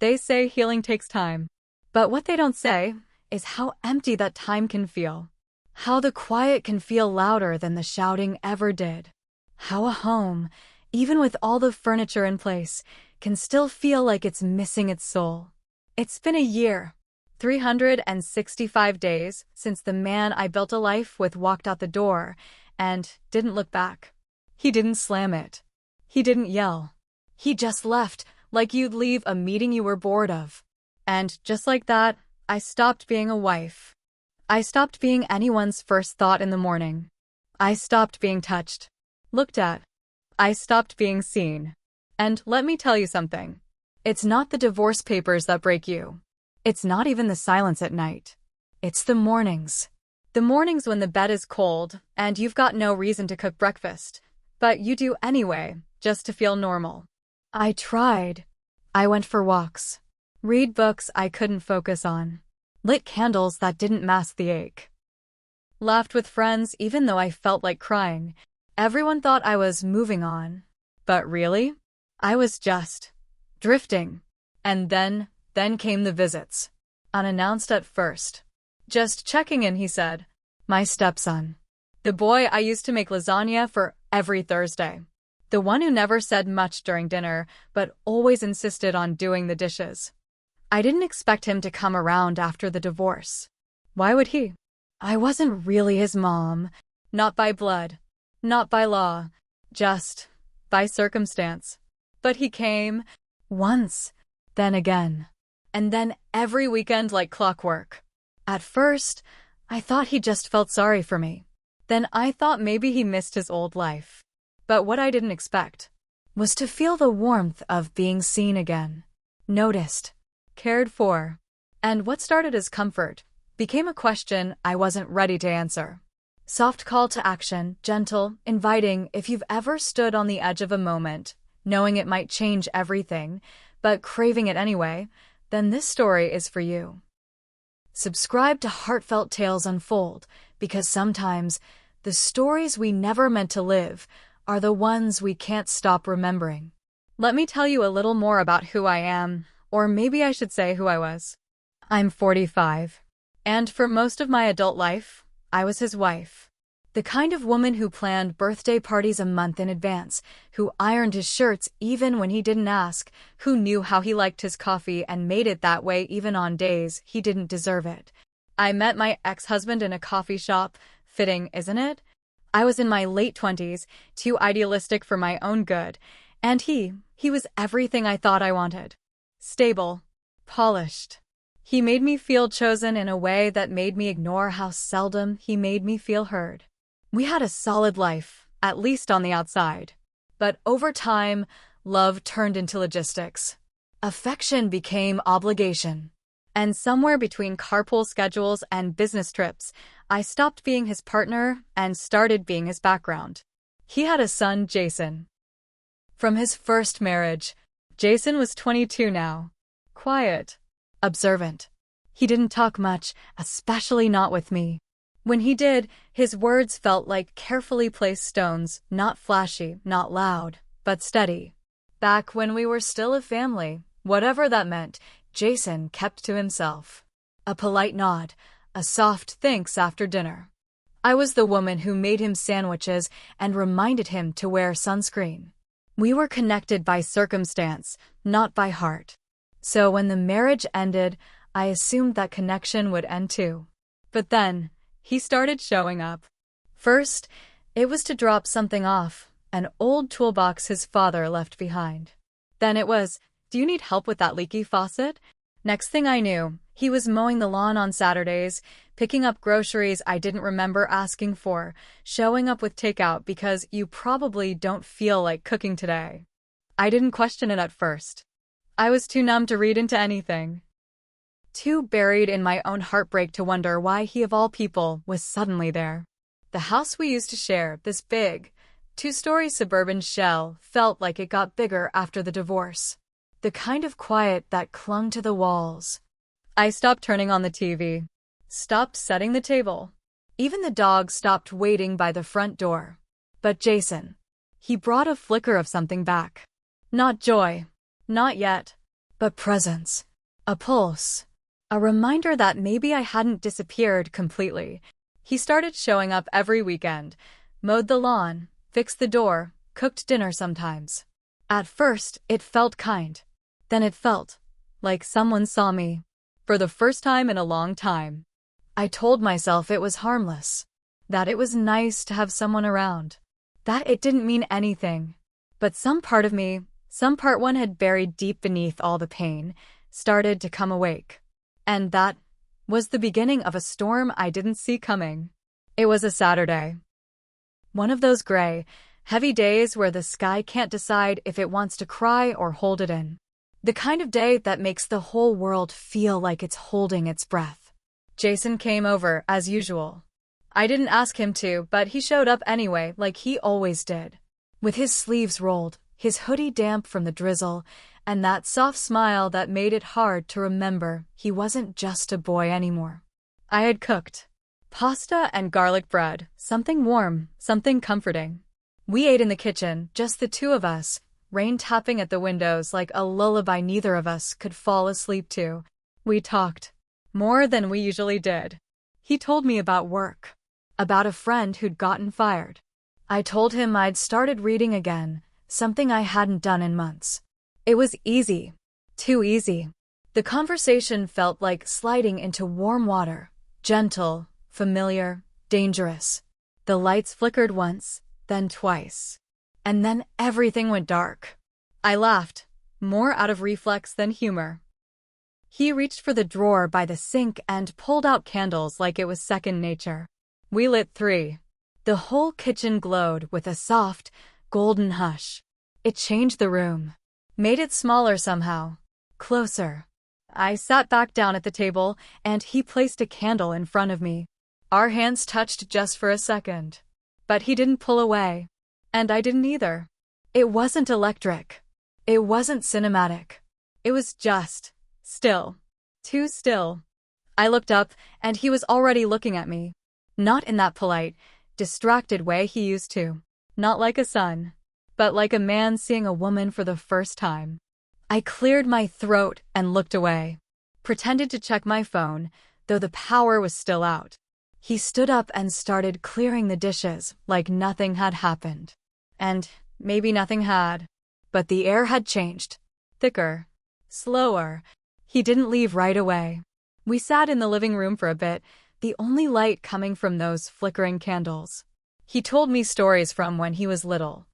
They say healing takes time. But what they don't say is how empty that time can feel. How the quiet can feel louder than the shouting ever did. How a home, even with all the furniture in place, can still feel like it's missing its soul. It's been a year, 365 days, since the man I built a life with walked out the door and didn't look back. He didn't slam it. He didn't yell. He just left, like you'd leave a meeting you were bored of. And just like that, I stopped being a wife. I stopped being anyone's first thought in the morning. I stopped being touched, looked at. I stopped being seen. And let me tell you something. It's not the divorce papers that break you. It's not even the silence at night. It's the mornings. The mornings when the bed is cold and you've got no reason to cook breakfast, but you do anyway, just to feel normal. I tried. I went for walks. Read books I couldn't focus on. Lit candles that didn't mask the ache. Laughed with friends even though I felt like crying. Everyone thought I was moving on. But really? I was just drifting. And then came the visits. Unannounced at first. Just checking in, he said. My stepson. The boy I used to make lasagna for every Thursday. The one who never said much during dinner, but always insisted on doing the dishes. I didn't expect him to come around after the divorce. Why would he? I wasn't really his mom. Not by blood. Not by law. Just by circumstance. But he came. Once. Then again. And then every weekend like clockwork. At first, I thought he just felt sorry for me. Then I thought maybe he missed his old life. But what I didn't expect was to feel the warmth of being seen again. Noticed. Cared for. And what started as comfort became a question I wasn't ready to answer. Soft call to action, gentle, inviting. If you've ever stood on the edge of a moment, knowing it might change everything, but craving it anyway, then this story is for you. Subscribe to Heartfelt Tales Unfold, because sometimes the stories we never meant to live are the ones we can't stop remembering. Let me tell you a little more about who I am, or maybe I should say who I was. I'm 45. And for most of my adult life, I was his wife. The kind of woman who planned birthday parties a month in advance, who ironed his shirts even when he didn't ask, who knew how he liked his coffee and made it that way even on days he didn't deserve it. I met my ex-husband in a coffee shop. Fitting, isn't it? I was in my late 20s, too idealistic for my own good, and he was everything I thought I wanted. Stable. Polished. He made me feel chosen in a way that made me ignore how seldom he made me feel heard. We had a solid life, at least on the outside. But over time, love turned into logistics. Affection became obligation. And somewhere between carpool schedules and business trips, I stopped being his partner and started being his background. He had a son, Jason. From his first marriage, Jason was 22 now. Quiet. Observant. He didn't talk much, especially not with me. When he did, his words felt like carefully placed stones, not flashy, not loud, but steady. Back when we were still a family, whatever that meant, Jason kept to himself. A polite nod, a soft thanks after dinner. I was the woman who made him sandwiches and reminded him to wear sunscreen. We were connected by circumstance, not by heart. So when the marriage ended, I assumed that connection would end too. But then, he started showing up. First, it was to drop something off, an old toolbox his father left behind. Then it was, do you need help with that leaky faucet? Next thing I knew, he was mowing the lawn on Saturdays, picking up groceries I didn't remember asking for, showing up with takeout because you probably don't feel like cooking today. I didn't question it at first. I was too numb to read into anything. Too buried in my own heartbreak to wonder why he of all people was suddenly there. The house we used to share, this big, two-story suburban shell, felt like it got bigger after the divorce. The kind of quiet that clung to the walls. I stopped turning on the TV. Stopped setting the table. Even the dog stopped waiting by the front door. But Jason, he brought a flicker of something back. Not joy. Not yet. but presence. A pulse. A reminder that maybe I hadn't disappeared completely. He started showing up every weekend, mowed the lawn, fixed the door, cooked dinner sometimes. At first, it felt kind. Then it felt like someone saw me. For the first time in a long time. I told myself it was harmless. That it was nice to have someone around. That it didn't mean anything. But some part of me, some part one had buried deep beneath all the pain, started to come awake. And that was the beginning of a storm I didn't see coming. It was a Saturday. One of those gray, heavy days where the sky can't decide if it wants to cry or hold it in. The kind of day that makes the whole world feel like it's holding its breath. Jason came over, as usual. I didn't ask him to, but he showed up anyway, like he always did. With his sleeves rolled, his hoodie damp from the drizzle, and that soft smile that made it hard to remember he wasn't just a boy anymore. I had cooked pasta and garlic bread, something warm, something comforting. We ate in the kitchen, just the two of us, rain tapping at the windows like a lullaby neither of us could fall asleep to. We talked. More than we usually did. He told me about work. About a friend who'd gotten fired. I told him I'd started reading again, something I hadn't done in months. It was easy. Too easy. The conversation felt like sliding into warm water. Gentle, familiar, dangerous. The lights flickered once, then twice. And then everything went dark. I laughed, more out of reflex than humor. He reached for the drawer by the sink and pulled out candles like it was second nature. We lit 3. The whole kitchen glowed with a soft, golden hush. It changed the room. Made it smaller somehow. Closer. I sat back down at the table, and he placed a candle in front of me. Our hands touched just for a second. But he didn't pull away. And I didn't either. It wasn't electric. It wasn't cinematic. It was just still. Too still. I looked up, and he was already looking at me. Not in that polite, distracted way he used to. Not like a son. But like a man seeing a woman for the first time. I cleared my throat and looked away. Pretended to check my phone, though the power was still out. He stood up and started clearing the dishes like nothing had happened. And maybe nothing had. But the air had changed. Thicker. Slower. He didn't leave right away. We sat in the living room for a bit, the only light coming from those flickering candles. He told me stories from when he was little.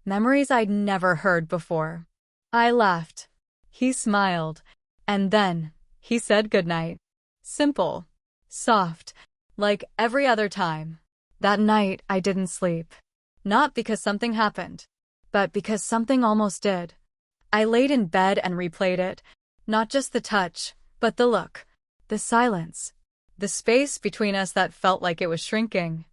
Memories I'd never heard before. I laughed. He smiled. And then, he said goodnight. Simple. Soft. Like every other time. That night, I didn't sleep. Not because something happened, but because something almost did. I laid in bed and replayed it. Not just the touch, but the look. The silence. The space between us that felt like it was shrinking.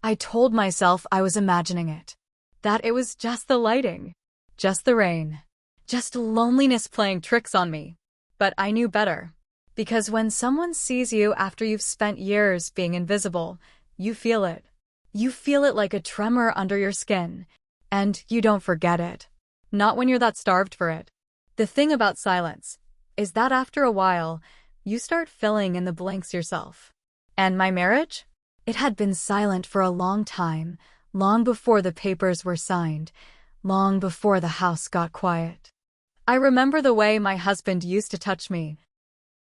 I told myself I was imagining it. That it was just the lighting. Just the rain. Just loneliness playing tricks on me. But I knew better. Because when someone sees you after you've spent years being invisible, you feel it. You feel it like a tremor under your skin. And you don't forget it. Not when you're that starved for it. The thing about silence is that after a while, you start filling in the blanks yourself. And my marriage? It had been silent for a long time, long before the papers were signed, long before the house got quiet. I remember the way my husband used to touch me.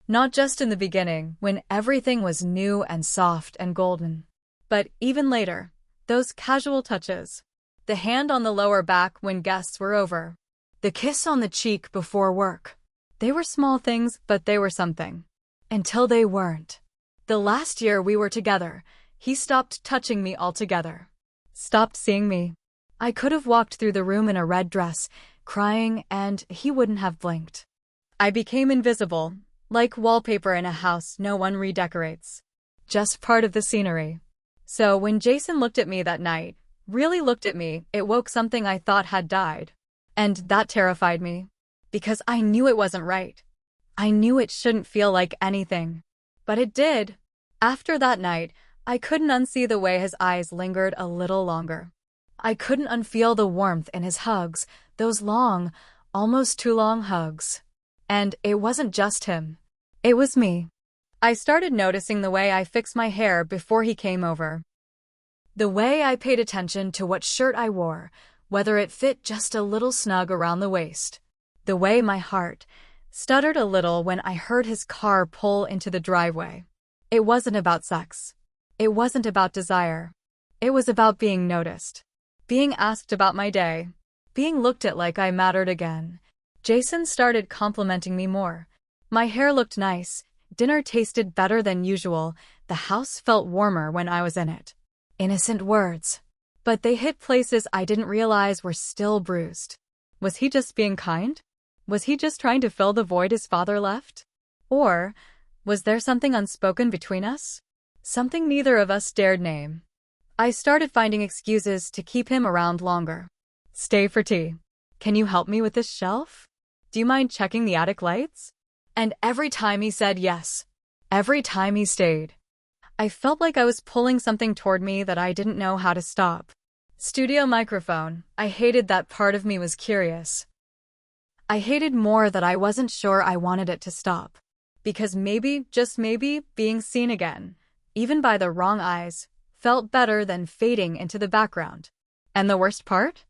Not just in the beginning, when everything was new and soft and golden. But even later, those casual touches. The hand on the lower back when guests were over. The kiss on the cheek before work. They were small things, but they were something. Until they weren't. The last year we were together, he stopped touching me altogether. Stopped seeing me. I could have walked through the room in a red dress, crying, and he wouldn't have blinked. I became invisible, like wallpaper in a house no one redecorates. Just part of the scenery. So when Jason looked at me that night, really looked at me, it woke something I thought had died. And that terrified me. Because I knew it wasn't right. I knew it shouldn't feel like anything. But it did. After that night, I couldn't unsee the way his eyes lingered a little longer. I couldn't unfeel the warmth in his hugs, those long, almost too long hugs. And it wasn't just him. It was me. I started noticing the way I fixed my hair before he came over. The way I paid attention to what shirt I wore, whether it fit just a little snug around the waist. The way my heart stuttered a little when I heard his car pull into the driveway. It wasn't about sex. It wasn't about desire. It was about being noticed. Being asked about my day. Being looked at like I mattered again. Jason started complimenting me more. My hair looked nice. Dinner tasted better than usual. The house felt warmer when I was in it. Innocent words. But they hit places I didn't realize were still bruised. Was he just being kind? Was he just trying to fill the void his father left? Or was there something unspoken between us? Something neither of us dared name. I started finding excuses to keep him around longer. Stay for tea. Can you help me with this shelf? Do you mind checking the attic lights? And every time he said yes. Every time he stayed. I felt like I was pulling something toward me that I didn't know how to stop. Studio microphone. I hated that part of me was curious. I hated more that I wasn't sure I wanted it to stop. Because maybe, just maybe, being seen again, even by the wrong eyes, felt better than fading into the background. And the worst part?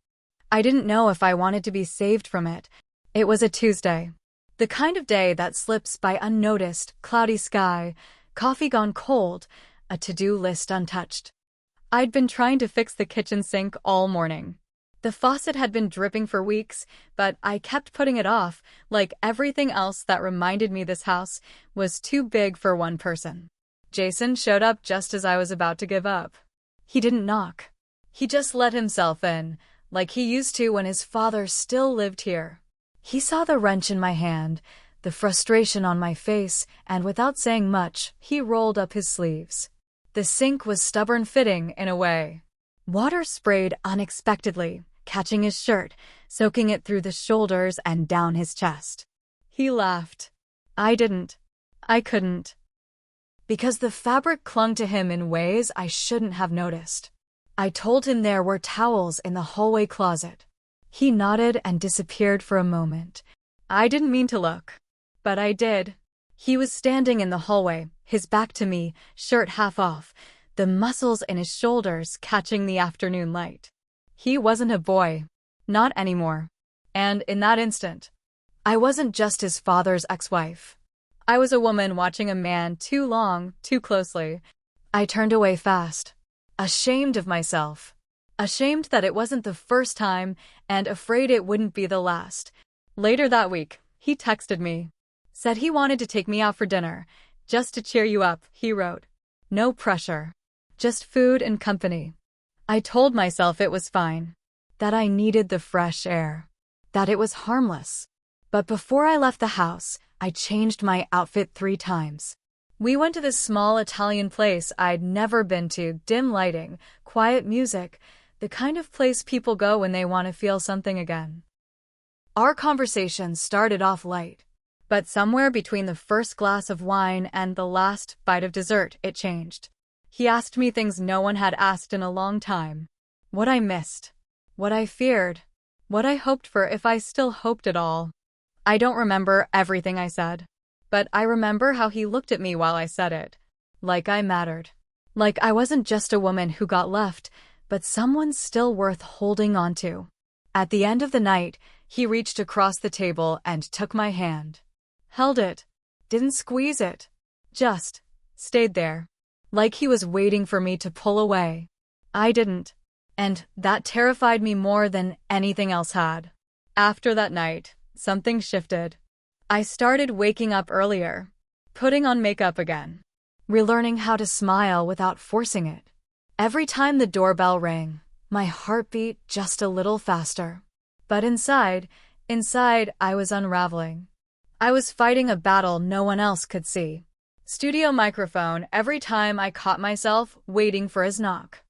I didn't know if I wanted to be saved from it. It was a Tuesday. The kind of day that slips by unnoticed, cloudy sky, coffee gone cold, a to-do list untouched. I'd been trying to fix the kitchen sink all morning. The faucet had been dripping for weeks, but I kept putting it off, like everything else that reminded me this house was too big for one person. Jason showed up just as I was about to give up. He didn't knock. He just let himself in, like he used to when his father still lived here. He saw the wrench in my hand, the frustration on my face, and without saying much, he rolled up his sleeves. The sink was stubborn fitting in a way. Water sprayed unexpectedly, catching his shirt, soaking it through the shoulders and down his chest. He laughed. I didn't. I couldn't. Because the fabric clung to him in ways I shouldn't have noticed. I told him there were towels in the hallway closet. He nodded and disappeared for a moment. I didn't mean to look. But I did. He was standing in the hallway, his back to me, shirt half off, the muscles in his shoulders catching the afternoon light. He wasn't a boy. Not anymore. And in that instant, I wasn't just his father's ex-wife. I was a woman watching a man too long, too closely. I turned away fast, ashamed of myself. Ashamed that it wasn't the first time, and afraid it wouldn't be the last. Later that week, he texted me. Said he wanted to take me out for dinner. Just to cheer you up, he wrote. No pressure. Just food and company. I told myself it was fine. That I needed the fresh air. That it was harmless. But before I left the house, I changed my outfit 3 times. We went to this small Italian place I'd never been to, dim lighting, quiet music, the kind of place people go when they want to feel something again. Our conversation started off light, but somewhere between the first glass of wine and the last bite of dessert, it changed. He asked me things no one had asked in a long time. What I missed. What I feared. What I hoped for if I still hoped at all. I don't remember everything I said, but I remember how he looked at me while I said it. Like I mattered. Like I wasn't just a woman who got left, but someone still worth holding on to. At the end of the night, he reached across the table and took my hand. Held it. Didn't squeeze it. Just stayed there. Like he was waiting for me to pull away. I didn't. And that terrified me more than anything else had. After that night, something shifted. I started waking up earlier. Putting on makeup again. Relearning how to smile without forcing it. Every time the doorbell rang, my heart beat just a little faster. But inside, I was unraveling. I was fighting a battle no one else could see. Studio microphone every time I caught myself waiting for his knock.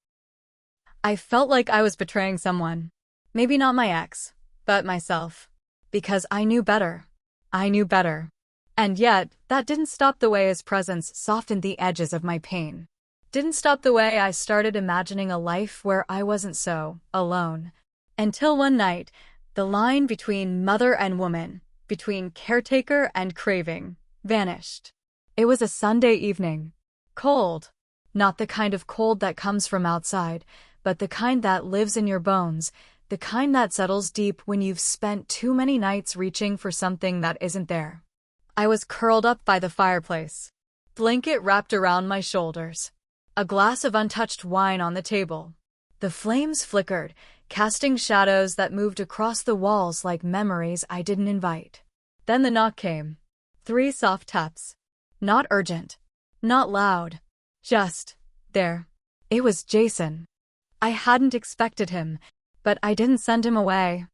I felt like I was betraying someone. Maybe not my ex, but myself. Because I knew better. I knew better. And yet, that didn't stop the way his presence softened the edges of my pain. Didn't stop the way I started imagining a life where I wasn't so alone. Until one night, the line between mother and woman, between caretaker and craving, vanished. It was a Sunday evening. Cold. Not the kind of cold that comes from outside, but the kind that lives in your bones, the kind that settles deep when you've spent too many nights reaching for something that isn't there. I was curled up by the fireplace, blanket wrapped around my shoulders, a glass of untouched wine on the table. The flames flickered, casting shadows that moved across the walls like memories I didn't invite. Then the knock came. 3 soft taps. Not urgent. Not loud. Just there. It was Jason. I hadn't expected him, but I didn't send him away.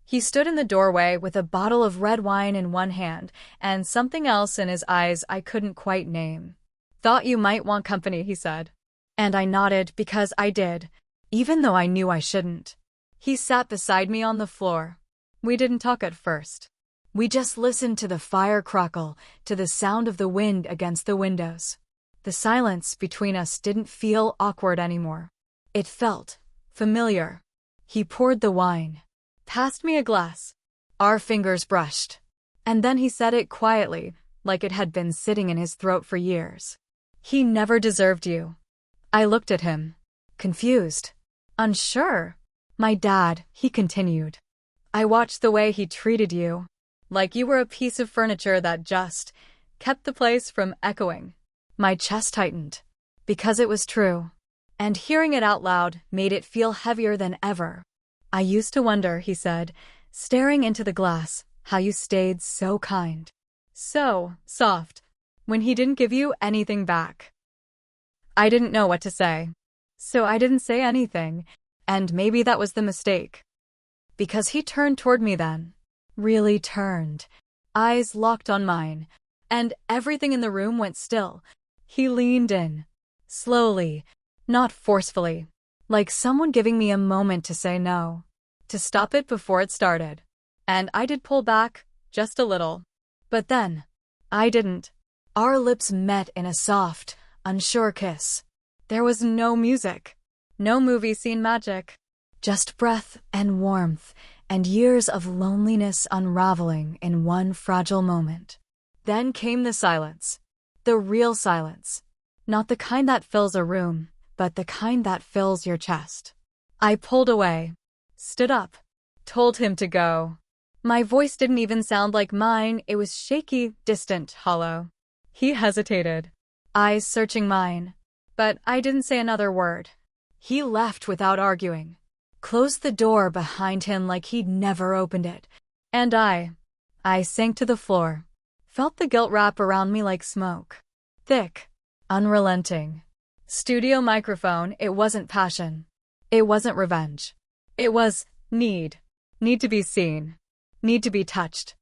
He stood in the doorway with a bottle of red wine in one hand and something else in his eyes I couldn't quite name. "Thought you might want company," he said. And I nodded because I did, even though I knew I shouldn't. He sat beside me on the floor. We didn't talk at first. We just listened to the fire crackle, to the sound of the wind against the windows. The silence between us didn't feel awkward anymore. It felt familiar. He poured the wine, passed me a glass. Our fingers brushed. And then he said it quietly, like it had been sitting in his throat for years. "He never deserved you." I looked at him, confused, unsure. "My dad," he continued. "I watched the way he treated you, like you were a piece of furniture that just kept the place from echoing." My chest tightened, because it was true, and hearing it out loud made it feel heavier than ever. "I used to wonder," he said, staring into the glass, "how you stayed so kind, so soft, when he didn't give you anything back." I didn't know what to say, so I didn't say anything, and maybe that was the mistake. Because he turned toward me then, really turned, eyes locked on mine, and everything in the room went still. He leaned in, slowly, not forcefully, like someone giving me a moment to say no, to stop it before it started. And I did pull back, just a little. But then, I didn't. Our lips met in a soft, unsure kiss. There was no music, no movie scene magic, just breath and warmth and years of loneliness unraveling in one fragile moment. Then came the silence. The real silence. Not the kind that fills a room, but the kind that fills your chest. I pulled away, stood up, told him to go. My voice didn't even sound like mine, it was shaky, distant, hollow. He hesitated, eyes searching mine, but I didn't say another word. He left without arguing, closed the door behind him like he'd never opened it, and I sank to the floor. Felt the guilt wrap around me like smoke. Thick, unrelenting. Studio microphone, it wasn't passion. It wasn't revenge. It was need. Need to be seen. Need to be touched.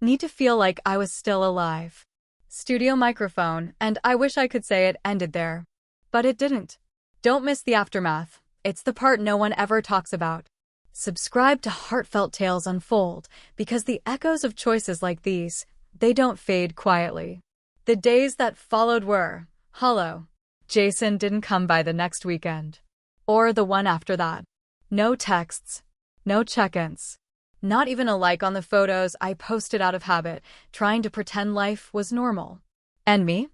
Need to feel like I was still alive. Studio microphone, and I wish I could say it ended there. But it didn't. Don't miss the aftermath. It's the part no one ever talks about. Subscribe to Heartfelt Tales Unfold, because the echoes of choices like these, they don't fade quietly. The days that followed were hollow. Jason didn't come by the next weekend. Or the one after that. No texts. No check-ins. Not even a like on the photos I posted out of habit, trying to pretend life was normal. And me?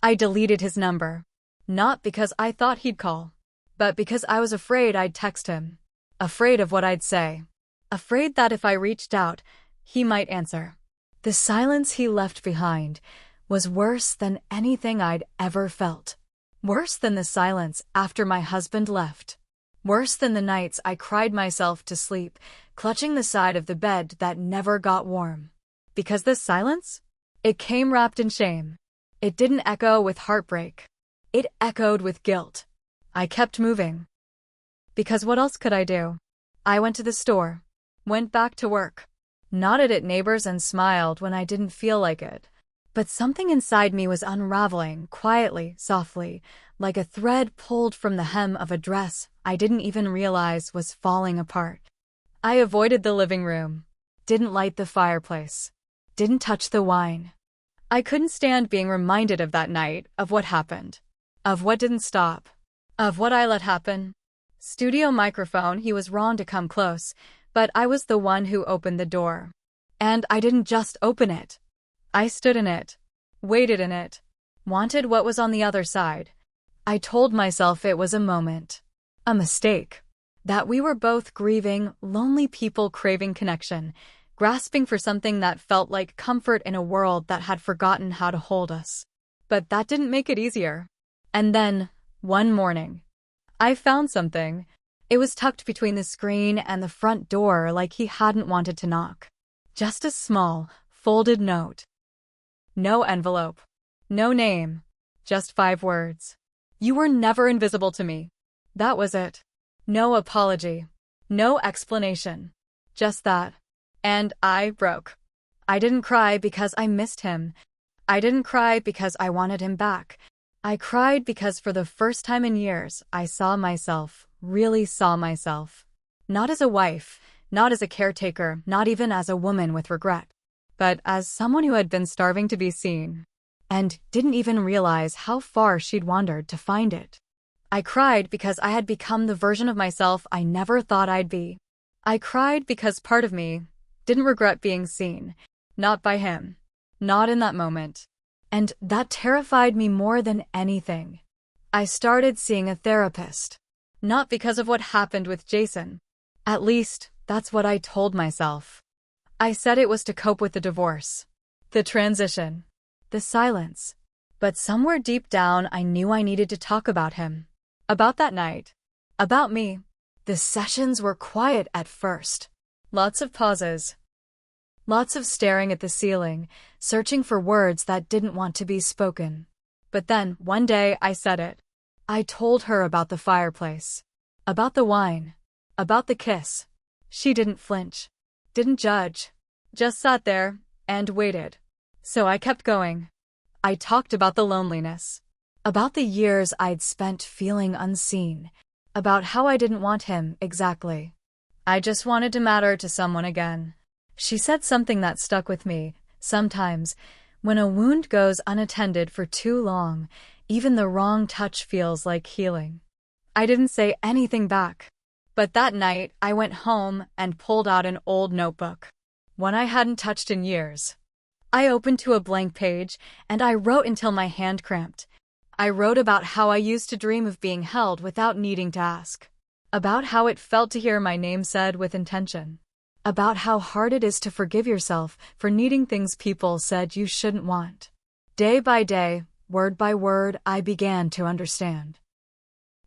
I deleted his number. Not because I thought he'd call, but because I was afraid I'd text him. Afraid of what I'd say. Afraid that if I reached out, he might answer. The silence he left behind was worse than anything I'd ever felt. Worse than the silence after my husband left. Worse than the nights I cried myself to sleep, clutching the side of the bed that never got warm. Because this silence? It came wrapped in shame. It didn't echo with heartbreak. It echoed with guilt. I kept moving. Because what else could I do? I went to the store. Went back to work. Nodded at neighbors and smiled when I didn't feel like it. But something inside me was unraveling, quietly, softly, like a thread pulled from the hem of a dress I didn't even realize was falling apart. I avoided the living room. Didn't light the fireplace. Didn't touch the wine. I couldn't stand being reminded of that night, of what happened. Of what didn't stop. Of what I let happen. Studio microphone, he was wrong to come close, but I was the one who opened the door. And I didn't just open it. I stood in it, waited in it, wanted what was on the other side. I told myself it was a moment, a mistake, that we were both grieving, lonely people craving connection, grasping for something that felt like comfort in a world that had forgotten how to hold us. But that didn't make it easier. And then, one morning, I found something. It was tucked between the screen and the front door like he hadn't wanted to knock. Just a small, folded note. No envelope. No name. Just 5 words. You were never invisible to me. That was it. No apology. No explanation. Just that. And I broke. I didn't cry because I missed him. I didn't cry because I wanted him back. I cried because for the first time in years, I saw myself, really saw myself. Not as a wife, not as a caretaker, not even as a woman with regret, but as someone who had been starving to be seen, and didn't even realize how far she'd wandered to find it. I cried because I had become the version of myself I never thought I'd be. I cried because part of me didn't regret being seen, not by him, not in that moment. And that terrified me more than anything. I started seeing a therapist, not because of what happened with Jason. At least, that's what I told myself. I said it was to cope with the divorce, the transition, the silence. But somewhere deep down, I knew I needed to talk about him. About that night. About me. The sessions were quiet at first. Lots of pauses. Lots of staring at the ceiling, searching for words that didn't want to be spoken. But then, one day, I said it. I told her about the fireplace. About the wine. About the kiss. She didn't flinch. Didn't judge. Just sat there and waited. So I kept going. I talked about the loneliness. About the years I'd spent feeling unseen. About how I didn't want him exactly. I just wanted to matter to someone again. She said something that stuck with me. Sometimes, when a wound goes unattended for too long, even the wrong touch feels like healing. I didn't say anything back. But that night, I went home and pulled out an old notebook. One I hadn't touched in years. I opened to a blank page, and I wrote until my hand cramped. I wrote about how I used to dream of being held without needing to ask. About how it felt to hear my name said with intention. About how hard it is to forgive yourself for needing things people said you shouldn't want. Day by day, word by word, I began to understand.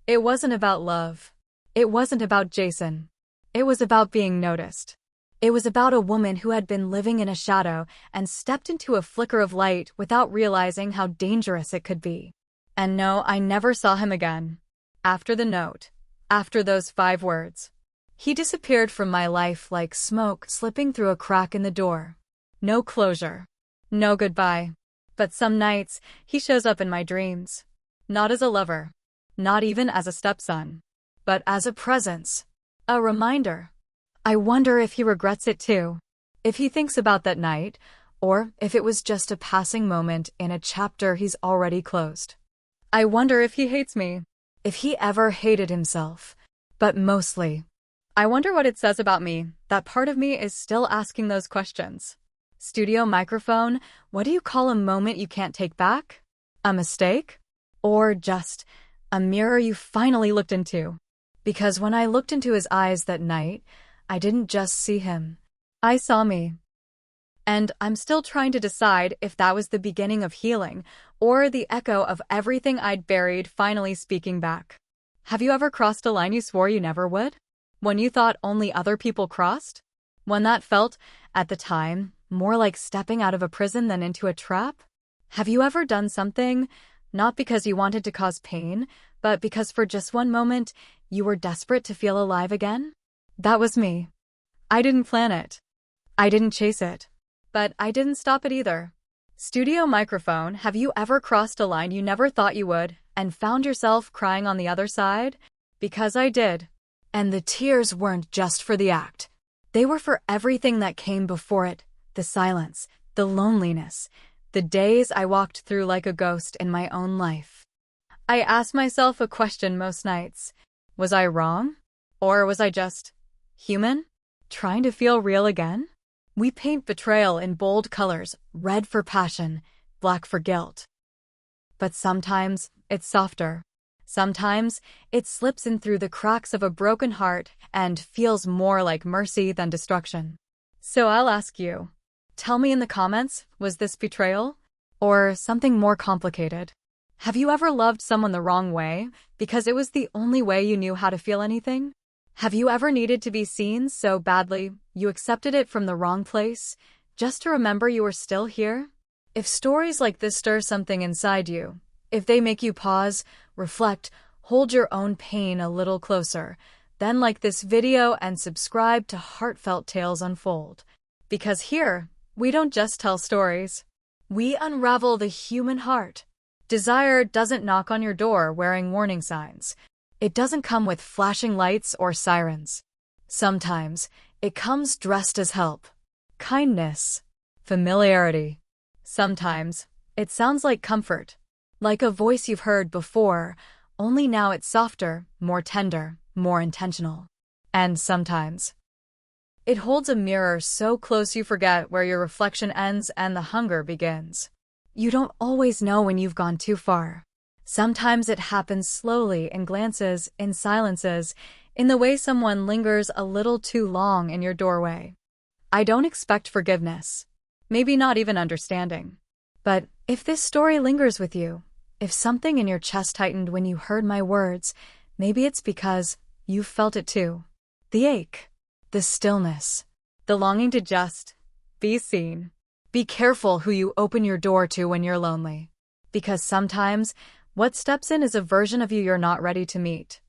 It wasn't about love. It wasn't about Jason. It was about being noticed. It was about a woman who had been living in a shadow and stepped into a flicker of light without realizing how dangerous it could be. And no, I never saw him again. After the note. After those 5 words. He disappeared from my life like smoke slipping through a crack in the door. No closure. No goodbye. But some nights, he shows up in my dreams. Not as a lover. Not even as a stepson. But as a presence. A reminder. I wonder if he regrets it too. If he thinks about that night, or if it was just a passing moment in a chapter he's already closed. I wonder if he hates me. If he ever hated himself. But mostly, I wonder what it says about me, that part of me is still asking those questions. Studio microphone, what do you call a moment you can't take back? A mistake? Or just a mirror you finally looked into? Because when I looked into his eyes that night, I didn't just see him. I saw me. And I'm still trying to decide if that was the beginning of healing, or the echo of everything I'd buried finally speaking back. Have you ever crossed a line you swore you never would? When you thought only other people crossed? When that felt, at the time, more like stepping out of a prison than into a trap? Have you ever done something, not because you wanted to cause pain, but because for just one moment, you were desperate to feel alive again? That was me. I didn't plan it. I didn't chase it. But I didn't stop it either. Studio microphone, have you ever crossed a line you never thought you would, and found yourself crying on the other side? Because I did. And the tears weren't just for the act. They were for everything that came before it. The silence, the loneliness, the days I walked through like a ghost in my own life. I asked myself a question most nights. Was I wrong? Or was I just human? Trying to feel real again? We paint betrayal in bold colors, red for passion, black for guilt. But sometimes it's softer. Sometimes it slips in through the cracks of a broken heart and feels more like mercy than destruction. So I'll ask you, tell me in the comments, was this betrayal? Or something more complicated? Have you ever loved someone the wrong way because it was the only way you knew how to feel anything? Have you ever needed to be seen so badly you accepted it from the wrong place, just to remember you were still here? If stories like this stir something inside you, if they make you pause, reflect, hold your own pain a little closer, then like this video and subscribe to Heartfelt Tales Unfold. Because here, we don't just tell stories. We unravel the human heart. Desire doesn't knock on your door wearing warning signs. It doesn't come with flashing lights or sirens. Sometimes, it comes dressed as help, kindness, familiarity. Sometimes, it sounds like comfort, like a voice you've heard before, only now it's softer, more tender, more intentional. And sometimes, it holds a mirror so close you forget where your reflection ends and the hunger begins. You don't always know when you've gone too far. Sometimes it happens slowly in glances, in silences, in the way someone lingers a little too long in your doorway. I don't expect forgiveness, maybe not even understanding. But if this story lingers with you, if something in your chest tightened when you heard my words, maybe it's because you felt it too. The ache, the stillness, the longing to just be seen. Be careful who you open your door to when you're lonely. Because sometimes, what steps in is a version of you you're not ready to meet.